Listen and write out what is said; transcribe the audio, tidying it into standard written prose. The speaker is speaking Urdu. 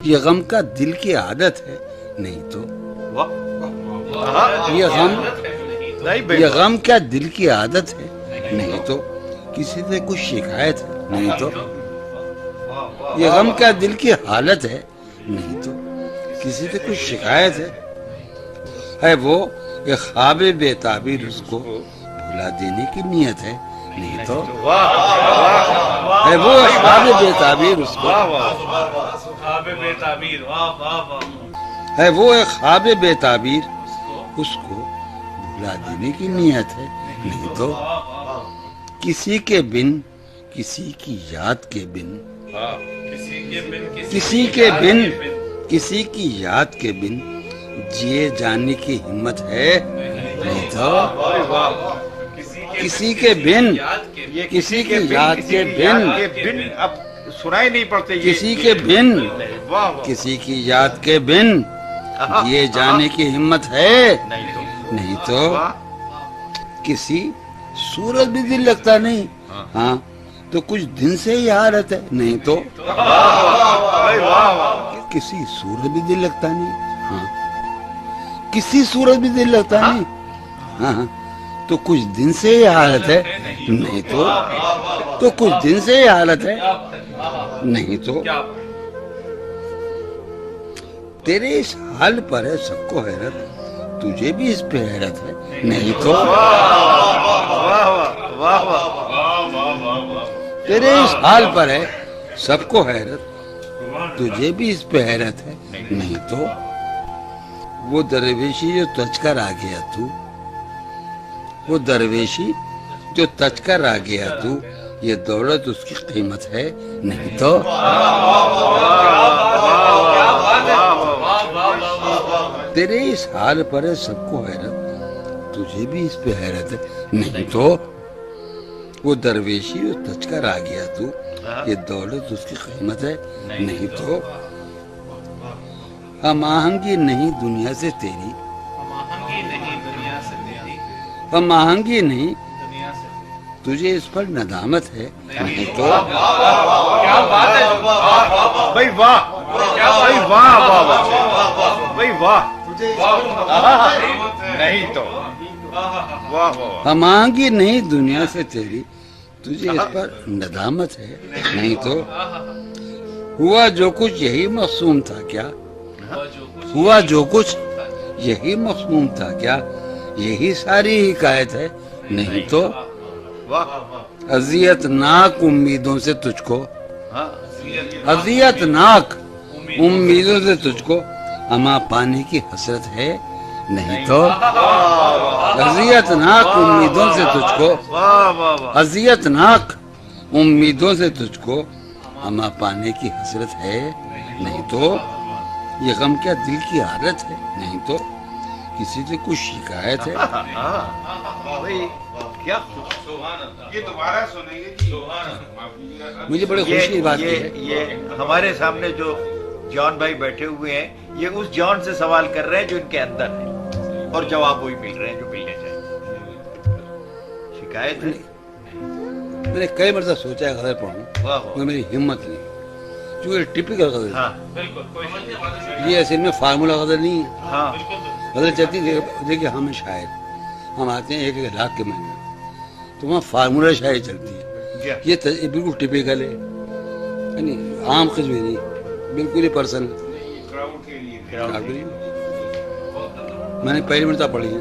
یہ غم کا دل کی عادت ہے نہیں تو یہ غم کیا دل کی عادت ہے نہیں تو کسی سے کچھ شکایت ہے نہیں تو یہ غم کیا دل کی حالت ہے نہیں تو کسی سے کچھ شکایت ہے وہ ایک خواب بے تعبیر اس کو بھلا دینے کی نیت ہے نہیں تو ہے وہ خواب بے تعبیر اس کو ہے وہ ایک خواب بے تعبیر اس کو بھلا دینے کی نیت ہے نہیں تو کسی کے بن کسی کی یاد کے بن کسی کے بن کسی کی یاد کے بن جیے جانے کی ہمت ہے نہیں تو کسی کے بن کسی کی یاد کے بن اب سنائی نہیں پڑتے کسی کے بن کسی کی یاد کے بن یہ جانے کی ہمت ہے نہیں تو کسی سورج بھی دل لگتا نہیں ہاں تو کچھ دن سے ہی حالت ہے نہیں تو کسی سورج بھی دل لگتا نہیں ہاں کسی سورج بھی دل لگتا نہیں ہاں تو کچھ دن سے ہی حالت ہے نہیں تو کچھ دن سے ہی حالت ہے نہیں تو تیرے اس حال پر ہے سب کو حیرت تجھے بھی اس پہ حیرت ہے نہیں تو تیرے اس حال پر ہے سب کو حیرت تجھے بھی اس پہ حیرت ہے نہیں تو وہ درویشی جو تج کر آ گیا تو وہ درویشی جو تج کر آ گیا تو یہ دولت اس کی قیمت ہے نہیں تو تیرے اس حال پر ہے سب کو حیرت تجھے بھی اس پہ حیرت ہے نہیں تو وہ درویشی جو تج کر آ گیا تو یہ دولت اس کی قیمت ہے نہیں تو ہم آہنگی نہیں دنیا سے تیری ہم آہنگی نہیں تجھے اس پر ندامت ہے نہیں تو بھائی واہ بھائی واہ بھائی واہ نہیں تو ہم آہنگی نہیں دنیا سے تیری تجھے اس پر ندامت ہے نہیں تو ہوا جو کچھ یہی مقصوم تھا کیا ہوا جو کچھ یہی مقصوم تھا کیا یہی ساری حکایت ہے نہیں تو اذیت ناک امیدوں سے تجھ کو اذیت ناک امیدوں سے تجھ کو اما پانے کی حسرت ہے نہیں تو اذیت ناک امیدوں سے تجھ کو اذیت ناک امیدوں سے تجھ کو اما پانے کی حسرت ہے نہیں تو یہ غم کیا دل کی حالت ہے نہیں تو کسی سے کچھ شکایت ہے مجھے بڑے خوشی بات یہ ہمارے سامنے جو جان بھائی بیٹھے ہوئے ہیں یہ اس جان سے سوال کر رہے ہیں جو ان کے اندر ہے اور جواب وہی مل رہے ہیں جو ملنے چاہیے شکایت ہے میں نے کئی مرتبہ سوچا ہے غزل پڑھوں مگر میری ہمت نہیں چونکہ ٹپکل غزل یہ اصل میں فارمولا غزل نہیں ہے غزل چلتی دیکھیے ہم شاعر ہم آتے ہیں 1 لاکھ کے مہینے تو وہاں فارمولا شاعری چلتی ہے یہ بالکل ٹپکل ہے یعنی عام قسم نہیں بالکل ہی پرسنل میں نے پہلی مرتبہ پڑھی ہے